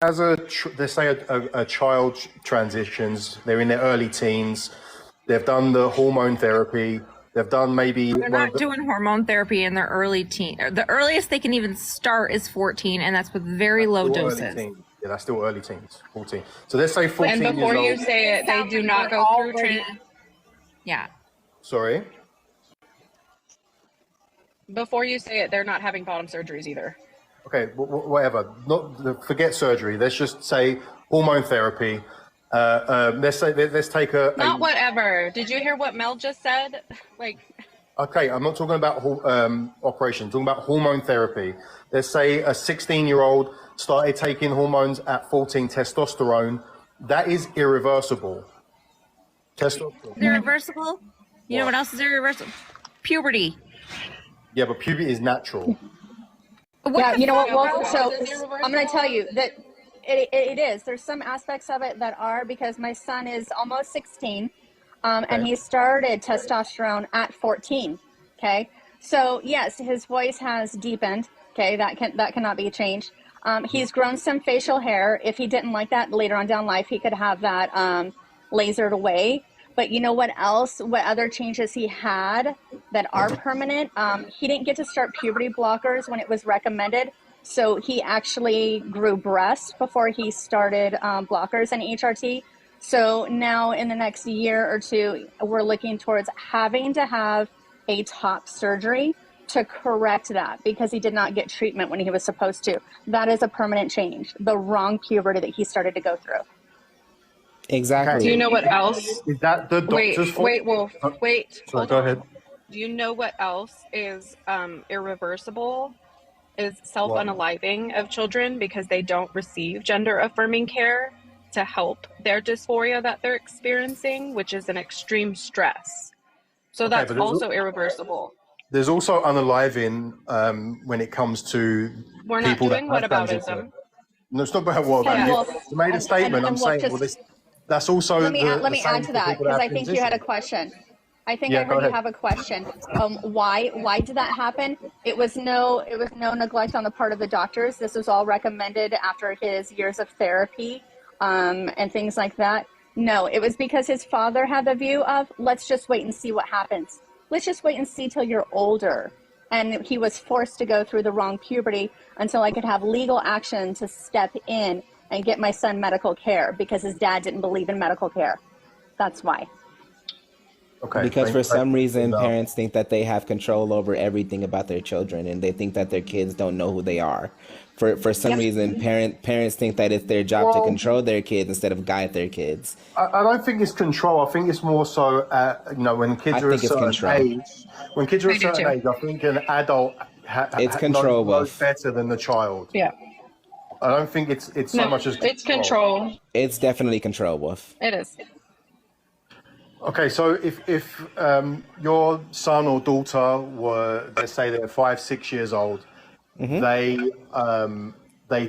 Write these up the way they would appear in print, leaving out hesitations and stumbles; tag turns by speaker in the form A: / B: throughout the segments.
A: as they say a child transitions, they're in their early teens, they've done the hormone therapy, they've done maybe...
B: They're not doing hormone therapy in their early teen. The earliest they can even start is 14, and that's with very low doses.
A: Yeah, that's still early teens, 14. So let's say 14
C: years old. And before you say it, they do not go through...
B: Yeah.
A: Sorry?
C: Before you say it, they're not having bottom surgeries either.
A: Okay, whatever. Forget surgery. Let's just say hormone therapy. Let's take a...
C: Not whatever. Did you hear what Mel just said?
A: Okay, I'm not talking about operation. I'm talking about hormone therapy. Let's say a 16-year-old started taking hormones at 14, testosterone. That is irreversible. Testosterone.
B: Irreversible? You know what else is irreversible? Puberty.
A: Yeah, but puberty is natural.
D: Yeah, you know what? Well, so I'm going to tell you that it is. There's some aspects of it that are, because my son is almost 16, and he started testosterone at 14. Okay, so yes, his voice has deepened. Okay, that cannot be changed. He's grown some facial hair. If he didn't like that later on down life, he could have that lasered away. But you know what else? What other changes he had that are permanent? He didn't get to start puberty blockers when it was recommended. So he actually grew breasts before he started blockers and HRT. So now in the next year or two, we're looking towards having to have a top surgery to correct that, because he did not get treatment when he was supposed to. That is a permanent change, the wrong puberty that he started to go through.
E: Exactly.
C: Do you know what else?
A: Is that the doctor's fault?
C: Wait, Wolf. Wait.
A: Sorry, go ahead.
C: Do you know what else is irreversible? Is self-unaliving of children, because they don't receive gender-affirming care to help their dysphoria that they're experiencing, which is an extreme stress. So that's also irreversible.
A: There's also unaliving when it comes to
C: We're not
A: people
C: doing
A: that
C: whataboutism.
A: No, it's not about whataboutism. You made a statement. I'm saying, well, that's also...
D: Let me add to that, because I think you had a question. I think I heard you have a question. Why did that happen? It was no neglect on the part of the doctors. This was all recommended after his years of therapy and things like that. No, it was because his father had the view of, let's just wait and see what happens. Let's just wait and see till you're older. And he was forced to go through the wrong puberty until I could have legal action to step in and get my son medical care, because his dad didn't believe in medical care. That's why.
E: Okay. Because for some reason, parents think that they have control over everything about their children, and they think that their kids don't know who they are. For some reason, parents think that it's their job to control their kids instead of guide their kids.
A: I don't think it's control. I think it's more so, when kids are a certain age. When kids are a certain age, I think an adult knows better than the child.
C: Yeah.
A: I don't think it's so much as control.
C: It's control.
E: It's definitely control, Wolf.
C: It is.
A: Okay, so if your son or daughter were, let's say they're 5, 6 years old, they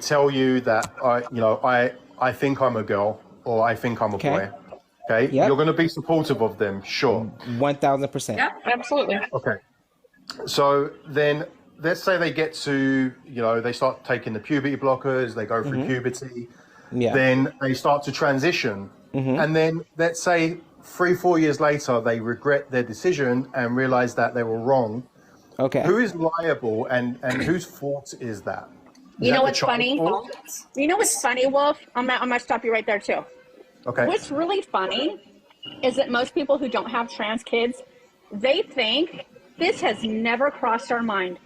A: tell you that I think I'm a girl, or I think I'm a boy. Okay, you're going to be supportive of them, sure.
E: 1000%.
C: Yeah, absolutely.
A: Okay, so then let's say they get to, they start taking the puberty blockers, they go through puberty, then they start to transition, and then let's say 3-4 years later, they regret their decision and realize that they were wrong. Okay. Who is liable and whose fault is that?
D: You know what's funny? You know what's funny, Wolf? I'm gonna stop you right there too.
A: Okay.
D: What's really funny is that most people who don't have trans kids, they think this has never crossed our mind.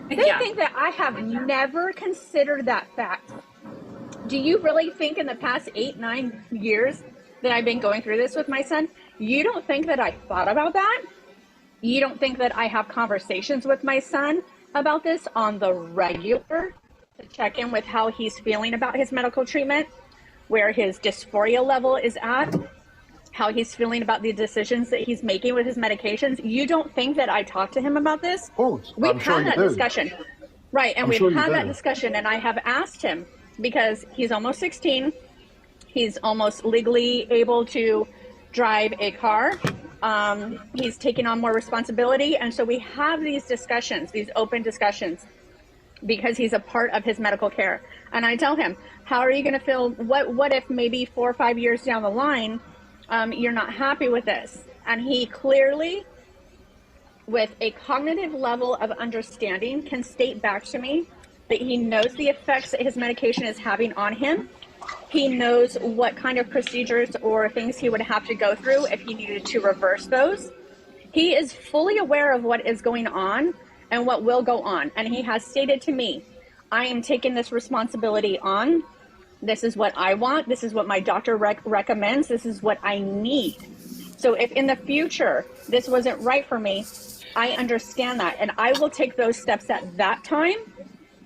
D: They think that I have never considered that fact. Do you really think in the past 8-9 years that I've been going through this with my son, you don't think that I thought about that? You don't think that I have conversations with my son about this on the regular to check in with how he's feeling about his medical treatment, where his dysphoria level is at, how he's feeling about the decisions that he's making with his medications? You don't think that I talked to him about this? We've had that discussion. Right, and we've had that discussion, and I have asked him, because he's almost 16, he's almost legally able to drive a car. He's taking on more responsibility. And so we have these discussions, these open discussions. because he's a part of his medical care. And I tell him, how are you going to feel? What if maybe 4 or 5 years down the line, you're not happy with this? And he clearly, with a cognitive level of understanding, can state back to me that he knows the effects that his medication is having on him. He knows what kind of procedures or things he would have to go through if he needed to reverse those. He is fully aware of what is going on and what will go on. And he has stated to me, I am taking this responsibility on. This is what I want. This is what my doctor recommends. This is what I need. So if in the future this wasn't right for me, I understand that. And I will take those steps at that time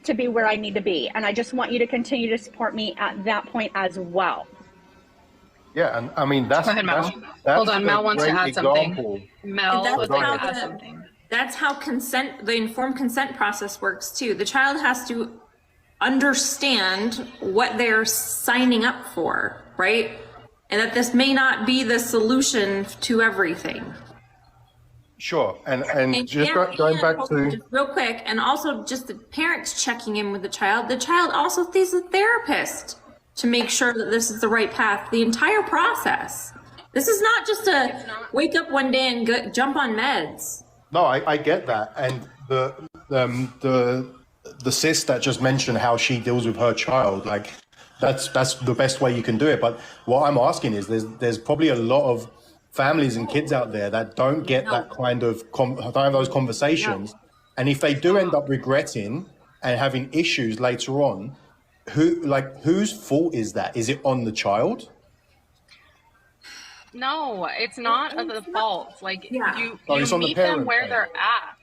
D: to be where I need to be. And I just want you to continue to support me at that point as well.
A: Yeah, and I mean, that's...
C: Go ahead, Mel.
A: That's
C: Hold on, Mel wants to add something. Mel would like to add
B: the,
C: something.
B: That's how the informed consent process works too. The child has to understand what they're signing up for, right? And that this may not be the solution to everything.
A: Sure, and just going back to...
B: Just real quick, and also just the parents checking in with the child also sees a therapist to make sure that this is the right path, the entire process. This is not just a wake up one day and jump on meds.
A: No, I get that. And the sis that just mentioned how she deals with her child, like that's the best way you can do it. But what I'm asking is there's probably a lot of families and kids out there that don't get that kind of, don't have those conversations. And if they do end up regretting and having issues later on, whose fault is that? Is it on the child?
C: No, it's not the fault. Like you meet them where they're at.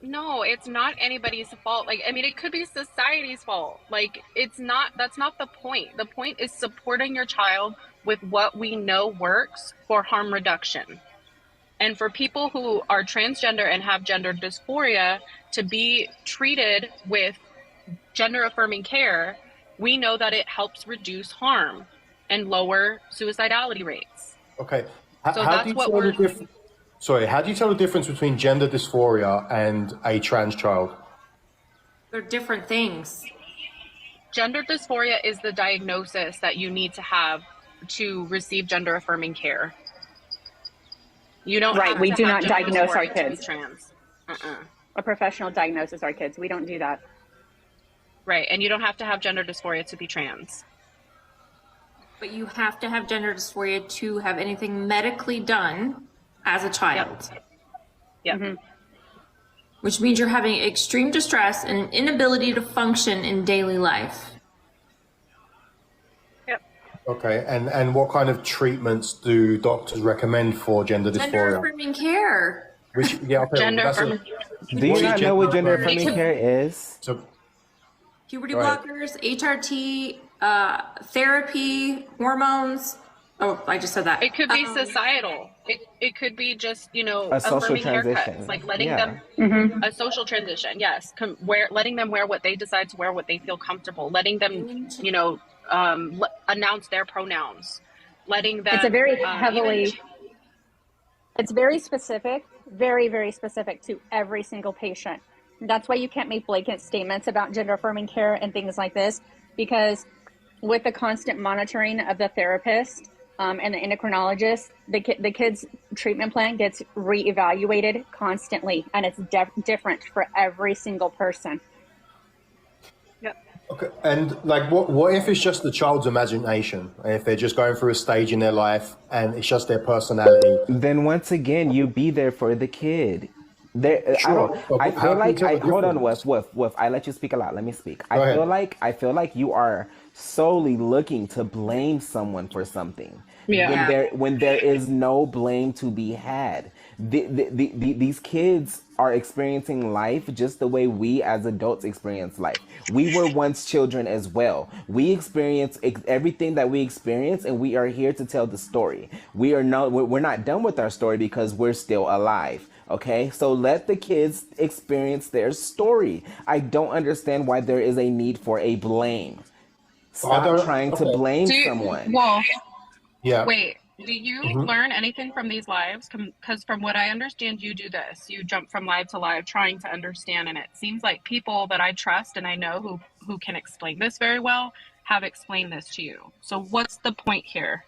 C: No, it's not anybody's fault. Like, I mean, it could be society's fault. Like, that's not the point. The point is supporting your child with what we know works for harm reduction. And for people who are transgender and have gender dysphoria to be treated with gender affirming care, we know that it helps reduce harm and lower suicidality rates.
A: Okay.
C: So that's what we're...
A: Sorry, how do you tell the difference between gender dysphoria and a trans child?
B: They're different things.
C: Gender dysphoria is the diagnosis that you need to have to receive gender affirming care. You don't
D: Right, we do not diagnose our kids.
C: Trans.
D: A professional diagnoses our kids. We don't do that.
C: Right, and you don't have to have gender dysphoria to be trans.
B: But you have to have gender dysphoria to have anything medically done as a child.
C: Yep.
B: Mm-hmm. Which means you're having extreme distress and an inability to function in daily life.
C: Yep.
A: Okay, and what kind of treatments do doctors recommend for gender dysphoria?
B: Gender affirming care.
A: Which, yeah, okay,
C: gender affirming.
E: Do you not know what gender affirming care is?
A: So,
B: puberty blockers, HRT, therapy, hormones. Oh, I just said that.
C: It could be societal. It could be just,
E: a social transition.
C: Haircuts, like letting them a social transition. Yes, letting them wear what they decide to wear, what they feel comfortable. Letting them, announce their pronouns. Letting them.
D: It's a very heavily. It's very specific, very, very specific to every single patient. That's why you can't make blanket statements about gender affirming care and things like this, because with the constant monitoring of the therapist and the endocrinologist, the kid's treatment plan gets reevaluated constantly, and it's different for every single person.
C: Yep.
A: Okay, and like, what if it's just the child's imagination? If they're just going through a stage in their life and it's just their personality?
E: Then once again, you be there for the kid.
A: Sure.
E: I feel like hold on, Woof. I let you speak a lot. Let me speak. I feel like you are solely looking to blame someone for something.
C: Yeah.
E: When there is no blame to be had. These kids are experiencing life just the way we as adults experience life. We were once children as well. We experience everything that we experience, and we are here to tell the story. We're not done with our story because we're still alive. Okay, so let the kids experience their story. I don't understand why there is a need for a blame. Stop trying to blame someone.
C: Well,
A: yeah.
C: Wait, Do you learn anything from these lives? Because from what I understand, you do this. You jump from live to live trying to understand. And it seems like people that I trust and I know who can explain this very well have explained this to you. So what's the point here?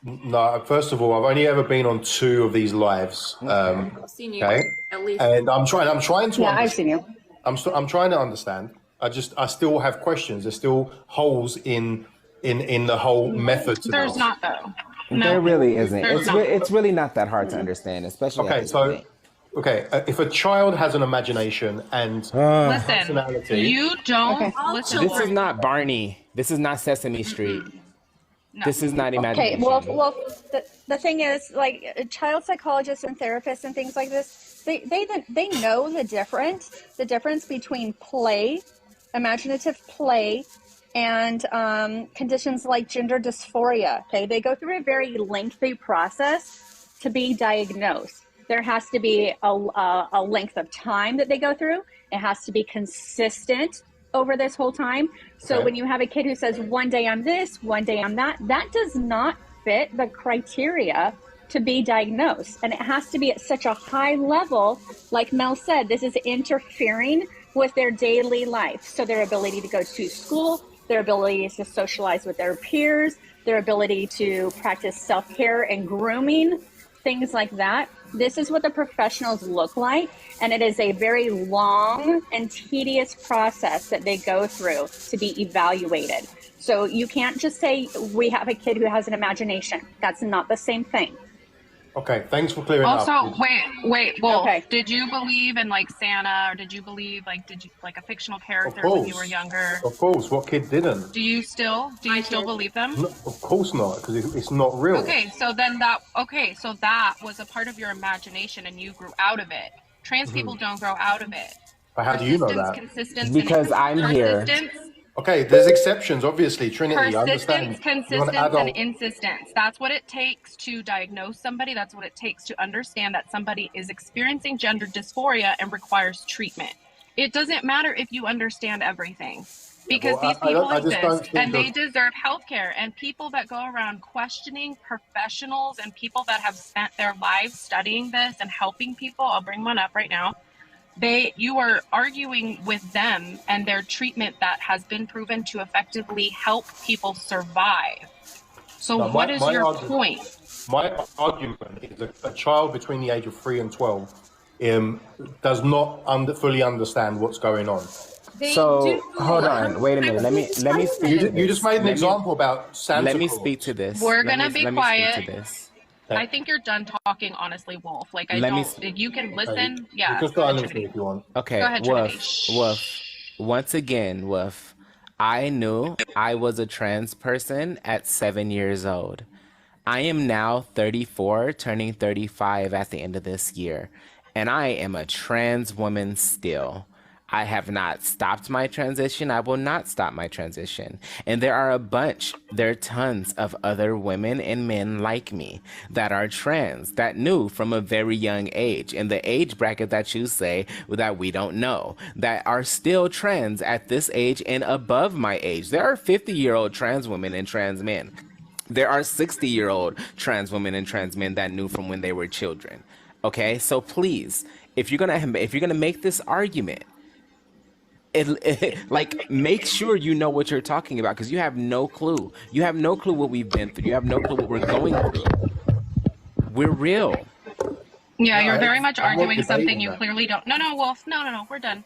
A: No, first of all, I've only ever been on 2 of these lives.
B: I've seen you at least.
A: And I'm trying to.
D: Yeah, I've seen you.
A: I'm trying to understand. I still have questions. There's still holes in the whole method.
C: There's not though. No,
E: there really isn't.
C: It's
E: really not that hard to understand, especially.
A: Okay, so. Okay, if a child has an imagination and
C: listen, you don't.
B: Okay.
C: Listen.
E: This is not Barney. This is not Sesame Street. No. This is not imagination.
D: Okay, well, the thing is, like, child psychologists and therapists and things like this, they know the difference between play, imaginative play, and conditions like gender dysphoria. Okay, they go through a very lengthy process to be diagnosed. There has to be a length of time that they go through. It has to be consistent over this whole time. So when you have a kid who says, one day I'm this, one day I'm that, that does not fit the criteria to be diagnosed. And it has to be at such a high level. Like Mel said, this is interfering with their daily life. So their ability to go to school, their ability to socialize with their peers, their ability to practice self-care and grooming, things like that. This is what the professionals look like, and it is a very long and tedious process that they go through to be evaluated. So you can't just say, we have a kid who has an imagination. That's not the same thing.
A: Okay, thanks for clearing up.
C: Also, wait, Wolf, did you believe in like Santa, or did you believe like a fictional character when you were younger?
A: Of course, what kid didn't?
C: Do you still believe them?
A: No, of course not, because it's not real.
C: Okay, so that was a part of your imagination and you grew out of it. Trans people don't grow out of it.
A: But how do you know that?
C: Consistency,
E: because I'm here.
A: Okay, there's exceptions, obviously. Trinity, I understand.
C: Consistence, and insistence. That's what it takes to diagnose somebody. That's what it takes to understand that somebody is experiencing gender dysphoria and requires treatment. It doesn't matter if you understand everything, because these people exist and they deserve health care. And people that go around questioning professionals and people that have spent their lives studying this and helping people, I'll bring one up right now. You are arguing with them and their treatment that has been proven to effectively help people survive. So what is your point?
A: My argument is that a child between the age of 3 and 12 does not fully understand what's going on.
E: So hold on, wait a minute. Let me speak.
A: You just made an example about Santa
E: Let me
A: Claus.
E: speak to this.
C: We're gonna be quiet.
E: Speak to this.
C: I think you're done talking, honestly, Wolf. Like, you can listen. Yeah.
A: Just go ahead and if you want.
E: Okay,
C: go ahead,
E: Wolf. Once again, Wolf, I knew I was a trans person at 7 years old. I am now 34, turning 35 at the end of this year. And I am a trans woman still. I have not stopped my transition. I will not stop my transition. And there are tons of other women and men like me that are trans, that knew from a very young age, in the age bracket that you say that we don't know, that are still trans at this age and above my age. There are 50-year-old trans women and trans men. There are 60-year-old trans women and trans men that knew from when they were children. Okay, so please, if you're gonna make this argument, make sure you know what you're talking about, because you have no clue. You have no clue what we've been through. You have no clue what we're going through. We're real.
C: Yeah, you're very much arguing something you clearly don't. No, Wolf. No, we're done.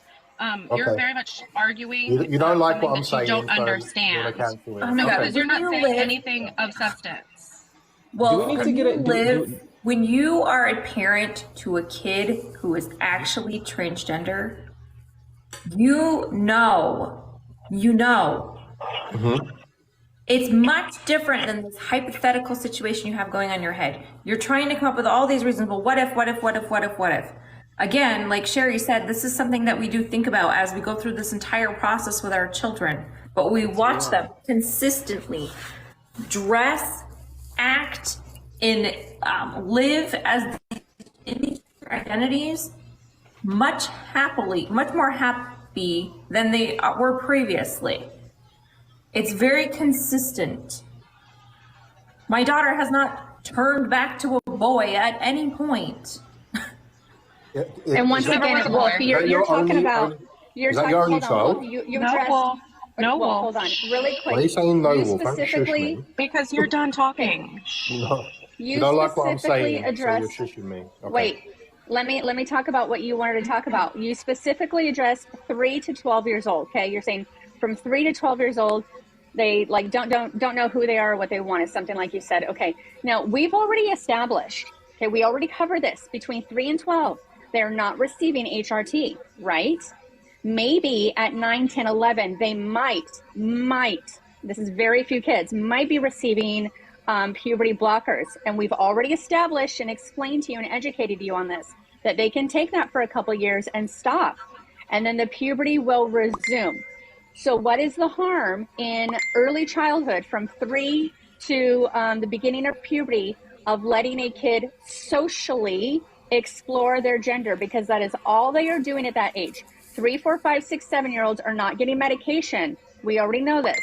C: You're very much arguing.
A: You don't like what I'm saying.
C: You don't understand. No, because you're not saying anything of substance.
B: Well, when you are a parent to a kid who is actually transgender, you know. Mm-hmm. It's much different than this hypothetical situation you have going on in your head. You're trying to come up with all these reasons. Well, what if? Again, like Sherry said, this is something that we do think about as we go through this entire process with our children. But we watch them consistently dress, act, and live as in these identities much more happy than they were previously. It's very consistent. My daughter has not turned back to a boy at any point.
D: And once again, Wolf, you're talking about.
A: Is that your only child?
D: Hold on, really quick.
A: Why are you saying no,
D: You
A: Wolf?
D: specifically,
C: because you're done talking.
A: No.
D: You
A: don't like what I'm saying,
D: addressed,
A: so you're shushing me. Okay.
D: Wait, let me talk about what you wanted to talk about. You specifically addressed 3 to 12 years old. Okay, you're saying from 3 to 12 years old, they like don't know who they are or what they want, is something like you said. Okay, now we've already established. Okay, we already covered this. Between 3 and 12, they're not receiving HRT, right? Maybe at 9, 10, 11, they might, this is very few kids, might be receiving puberty blockers. And we've already established and explained to you and educated you on this, that they can take that for a couple years and stop. And then the puberty will resume. So what is the harm in early childhood from 3 to the beginning of puberty of letting a kid socially explore their gender? Because that is all they are doing at that age. 3, 4, 5, 6, 7-year-olds are not getting medication. We already know this.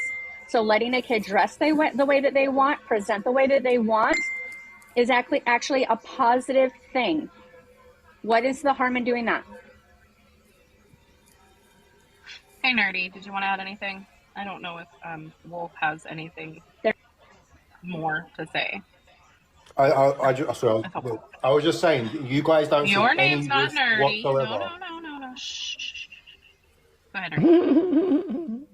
D: So letting a kid dress the way that they want, present the way that they want, is actually a positive thing. What is the harm in doing that?
C: Hey, Nerdy, did you want to add anything? I don't know if Wolf has anything more to say.
A: I was just saying, you guys don't see
C: Your
A: any
C: name's not
A: risk
C: Nerdy.
A: whatsoever.
C: No. Shh. Go ahead, Nerdy.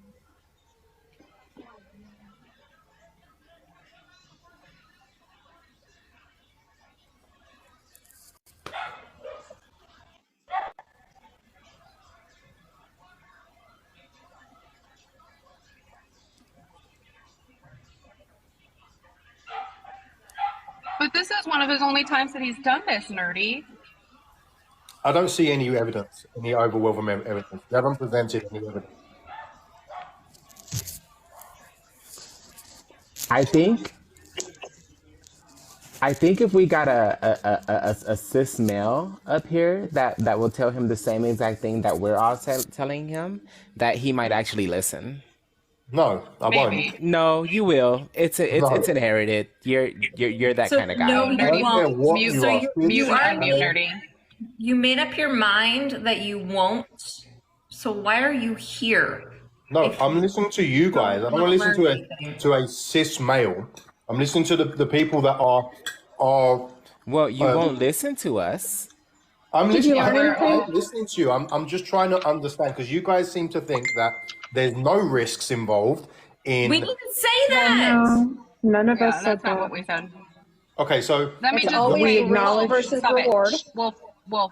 C: But this is one of his only times that he's done this, Nerdy.
A: I don't see any evidence, any overwhelming evidence. They haven't presented any evidence.
E: I think if we got a cis male up here that will tell him the same exact thing that we're all telling him, that he might actually listen.
A: No, I won't.
E: No, you will. It's inherited. You're that kind of guy.
B: No, you won't.
C: Mute Nerdy.
B: You made up your mind that you won't. So why are you here?
A: No, I'm listening to you guys. I don't want to listen to a cis male. I'm listening to the people that are.
E: Well, you won't listen to us.
A: I'm listening. I'm listening to you. I'm just trying to understand, because you guys seem to think that there's no risks involved in.
B: We didn't say that.
F: None of us said
C: That's not
F: that.
C: what we said.
A: Okay, so
C: Let me just
D: always
C: Wolf,
D: versus
C: stop
D: reward.
C: it. Wolf.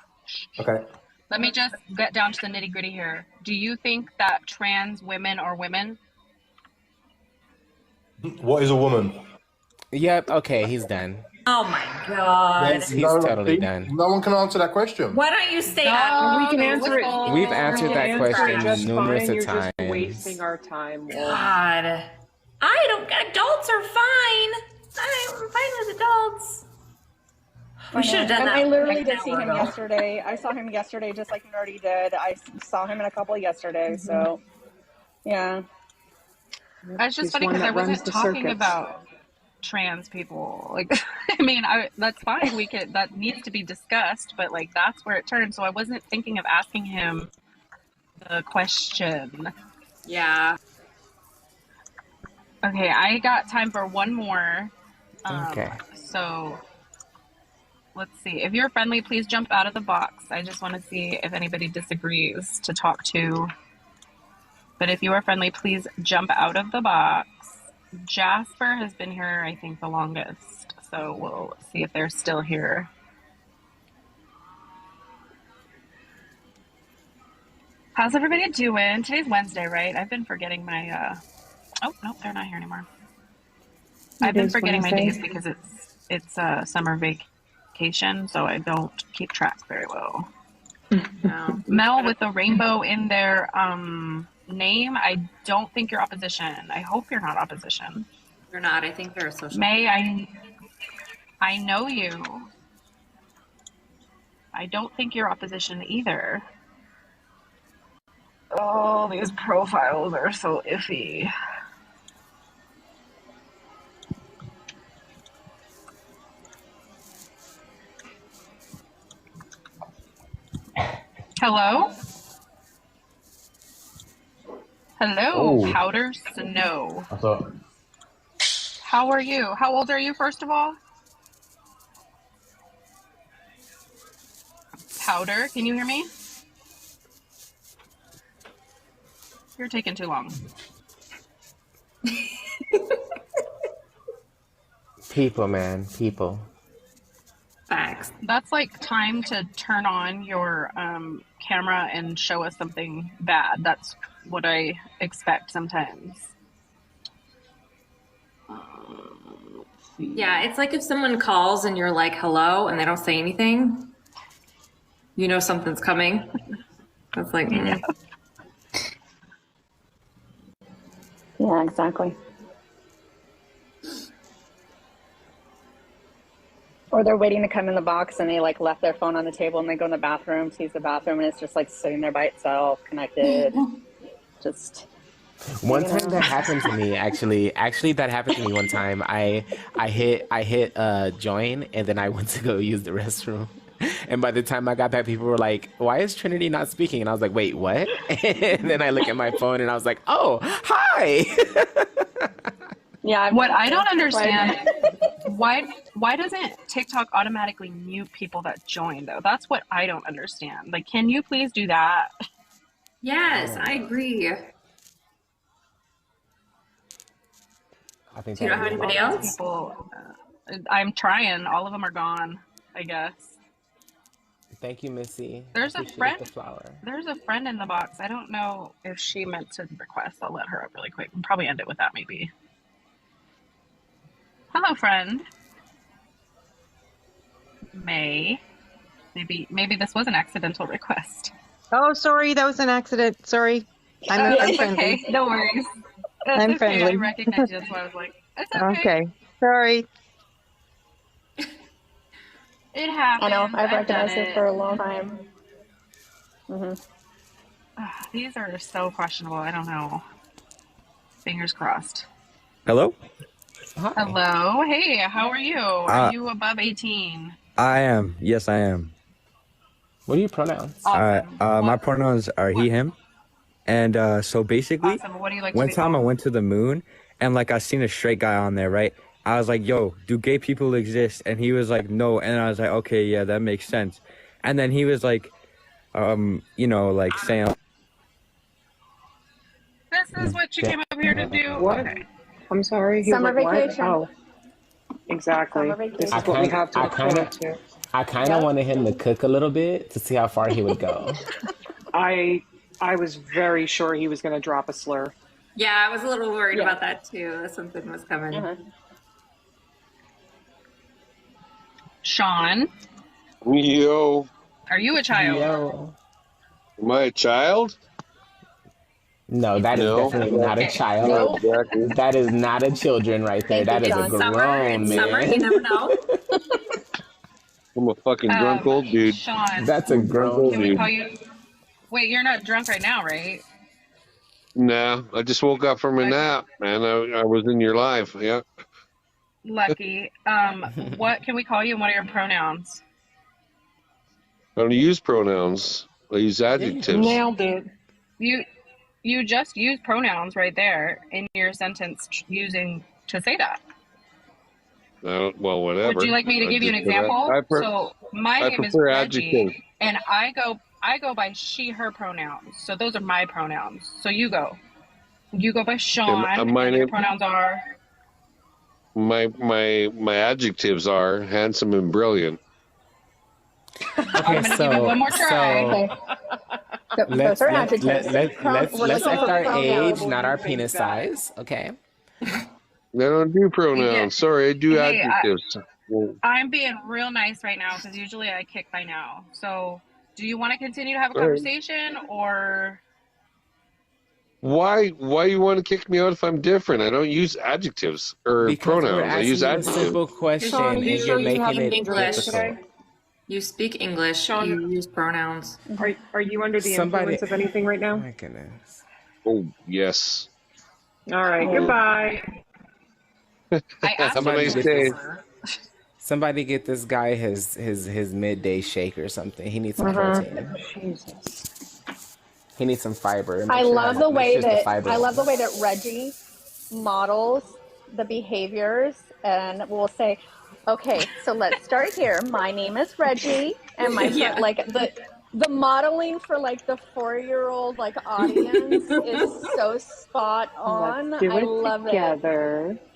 A: okay.
C: Let me just get down to the nitty gritty here. Do you think that trans women are women?
A: What is a woman?
E: Yep. Okay, he's done.
B: Oh my God.
E: He's totally done.
A: No one can answer that question.
B: Why don't you stay
F: We can answer it.
E: We've answered that question
F: just
E: numerous
F: fine.
E: of
F: You're
E: times.
F: just wasting our time. Wolf.
B: God. I don't. Adults are fine. I'm fine with adults. We should have done
D: And
B: that.
D: I literally did see him yesterday. I saw him yesterday, just like Nerdy did. I saw him in a couple yesterday. So, yeah.
C: It's just
F: He's
C: funny
F: one
C: because I
F: that runs
C: wasn't
F: the
C: talking
F: circuits.
C: about trans people. Like, I mean, that's fine. That needs to be discussed, but like that's where it turned. So I wasn't thinking of asking him the question.
B: Yeah.
C: Okay, I got time for one more.
E: Okay.
C: So let's see. If you're friendly, please jump out of the box. I just want to see if anybody disagrees to talk to. But if you are friendly, please jump out of the box. Jasper has been here, I think, the longest. So we'll see if they're still here. How's everybody doing? Today's Wednesday, right? I've been forgetting my... Oh, no, they're not here anymore. I've been forgetting my days because it's summer vacation, so I don't keep track very well. No. Mel with the rainbow in their name. I don't think you're opposition. I hope you're not opposition.
B: You're not. I think they're a social.
C: May, I know you. I don't think you're opposition either. Oh, these profiles are so iffy. Hello? Hello,
G: Oh,
C: Powder Snow.
G: I thought.
C: How are you? How old are you, first of all? Powder, can you hear me? You're taking too long.
E: People, man, people.
B: Facts.
C: That's like time to turn on your camera and show us something bad. That's what I expect sometimes.
B: Yeah, it's like if someone calls and you're like, hello, and they don't say anything, you know something's coming. That's like,
D: Yeah, exactly. Or they're waiting to come in the box and they like left their phone on the table and they go in the bathroom to use the bathroom and it's just like sitting there by itself, connected. Just
E: One time that happened to me, actually that happened to me one time. I hit join and then I went to go use the restroom. And by the time I got back, people were like, why is Trinity not speaking? And I was like, wait, what? And then I look at my phone and I was like, oh, hi.
D: yeah.
C: What I don't understand, why doesn't TikTok automatically mute people that join though? That's what I don't understand. Like, can you please do that?
B: yes, I agree.
E: I think
B: Do you know how anybody else?
C: People, I'm trying. All of them are gone, I guess.
E: Thank you, Missy.
C: There's a
E: Appreciate
C: friend.
E: the flower.
C: There's a friend in the box. I don't know if she meant to request. I'll let her up really quick. We'll probably end it with that maybe. Hello, friend. May. Maybe this was an accidental request.
H: Oh, sorry, that was an accident. Sorry. I'm friendly.
C: Okay, no worries. That's
H: I'm
C: okay.
H: friendly.
C: I recognized you. That's why I was like, it's okay.
H: Okay. Sorry.
C: It happens.
D: I know. I've
C: done
D: recognized it for a long time.
C: These are so questionable. I don't know. Fingers crossed.
I: Hello?
E: Hi.
C: Hello. Hey, how are you? Are you above 18?
I: I am. Yes, I am.
E: What are your pronouns?
C: Awesome.
I: My pronouns are he, him. And so basically,
C: Awesome. What do you like
I: one
C: to be
I: time I
C: called?
I: went to the moon and like I seen a straight guy on there, right? I was like, yo, do gay people exist? And he was like, no. And I was like, okay, yeah, that makes sense. And then he was like, like saying.
C: This is what you came up here to do?
F: What?
C: Okay.
F: I'm sorry. He was
D: Summer
F: like, what?
D: vacation.
F: Oh, exactly.
D: Summer
F: This
D: vacation.
F: is what we have to
E: I
F: look forward to.
E: kind of wanted him to cook a little bit to see how far he would go.
F: I was very sure he was going to drop a slur.
B: Yeah, I was a little worried about that too. That something was coming.
C: Sean,
J: Yo,
C: are you a child?
E: Yo.
J: am I a child?
E: No, that is
J: No.
E: definitely not a child.
J: Not exactly.
E: That is not a children right there.
D: Thank
E: That
D: you,
E: is a
D: John.
E: grown
B: Summer,
E: man.
B: you never know.
J: I'm a fucking drunk old dude.
C: Sean,
E: That's a grown
C: can we
E: dude.
C: call you? Wait, you're not drunk right now, right?
J: Nah, I just woke up from a nap, man. I was in your live. Yeah.
C: Lucky. What can we call you and what are your pronouns?
J: I don't use pronouns. I use adjectives.
F: Nailed it.
C: You just use pronouns right there in your sentence using to say that.
J: Well, whatever.
C: Would you like me to
J: I
C: give you an
J: just-
C: example?
J: I
C: So my
J: I
C: name is
J: prefer
C: Reggie,
J: adjectives.
C: and I go by she, her pronouns. So those are my pronouns. So you go by Sean.
J: And,
C: and
J: my
C: your
J: name-
C: pronouns are.
J: My adjectives are handsome and brilliant.
C: I'm gonna give you one more try.
E: Let's
D: Those are
E: act
D: adjectives.
E: our
F: pronouns.
E: age, not our
F: Think
E: penis
F: that.
E: size. Okay.
J: I don't do pronouns.
C: Yeah.
J: Sorry, I do
C: Hey,
J: adjectives.
C: I'm being real nice right now because usually I kick by now. So do you want to continue to have a
J: All right.
C: conversation or?
J: Why you want to kick me out if I'm different? I don't use adjectives or
E: Because we're
J: pronouns. I
E: asking
J: use
E: you a
J: adjectives.
E: simple question
F: Sean,
E: and
F: you
E: you're
F: sure you
E: making
F: haven't
E: it
F: been drinking
B: English.
F: today?
B: You speak English.
F: Sean-
B: You use pronouns.
F: Are you under the
E: Somebody-
F: influence of anything right
E: Oh
F: now?
E: my goodness.
J: Oh, yes.
F: All right, goodbye.
C: I asked
J: Have a
C: you
J: nice
C: to
J: day.
C: answer.
E: Somebody get this guy his midday shake or something. He needs some protein.
F: Jesus.
E: He needs some fiber.
D: I love the way that Reggie models the behaviors, and we'll say, okay, so let's start here. My name is Reggie, and my son, like the modeling for like the 4-year-old like audience is so spot on.
F: Let's do it
D: I love
F: together.
D: it.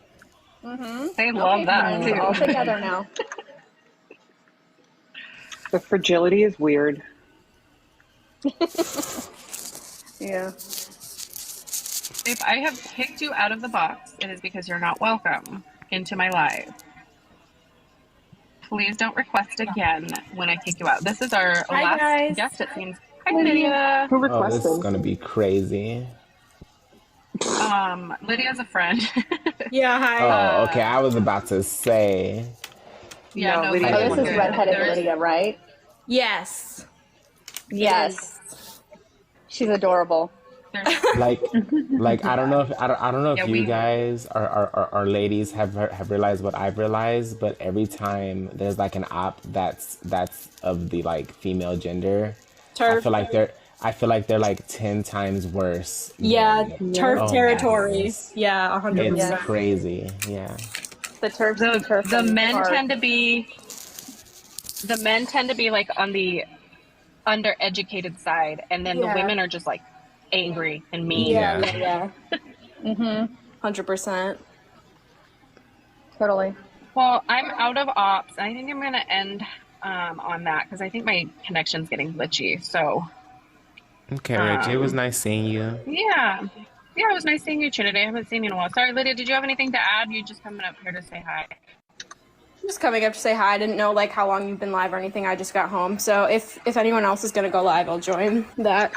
D: Mm-hmm.
C: They love that too.
D: All together now.
F: The fragility is weird.
D: Yeah.
C: If I have kicked you out of the box, it is because you're not welcome into my live. Please don't request again when I kick you out. This is our last guest, it seems. Hi, Lydia.
F: Who
E: Oh,
F: requested?
E: this is gonna be crazy.
C: Lydia's a friend.
B: Yeah, hi.
E: Oh, okay. I was about to say.
C: Yeah, no,
F: Lydia.
D: Oh, this is redheaded Lydia, right?
B: Yes.
D: Yes. She's adorable.
E: Like I don't know if you guys are ladies have realized what I've realized, but every time there's like an op that's of the like female gender, I feel like they're like 10 times worse.
B: Turf territory. Yeah, 100%.
E: It's crazy. Yeah.
D: The turfs and turfs.
C: The men tend to be like on the undereducated side, and then the women are just like angry and mean.
B: Yeah. 100%.
D: Totally.
C: Well, I'm out of ops. I think I'm gonna end on that because I think my connection's getting glitchy. So.
E: Okay, Reggie, it was nice seeing you.
C: Yeah, it was nice seeing you, Trinity. I haven't seen you in a while. Sorry, Lydia, did you have anything to add? You just coming up here to say hi.
G: Just coming up to say hi. I didn't know like how long you've been live or anything. I just got home. So if anyone else is gonna go live, I'll join that.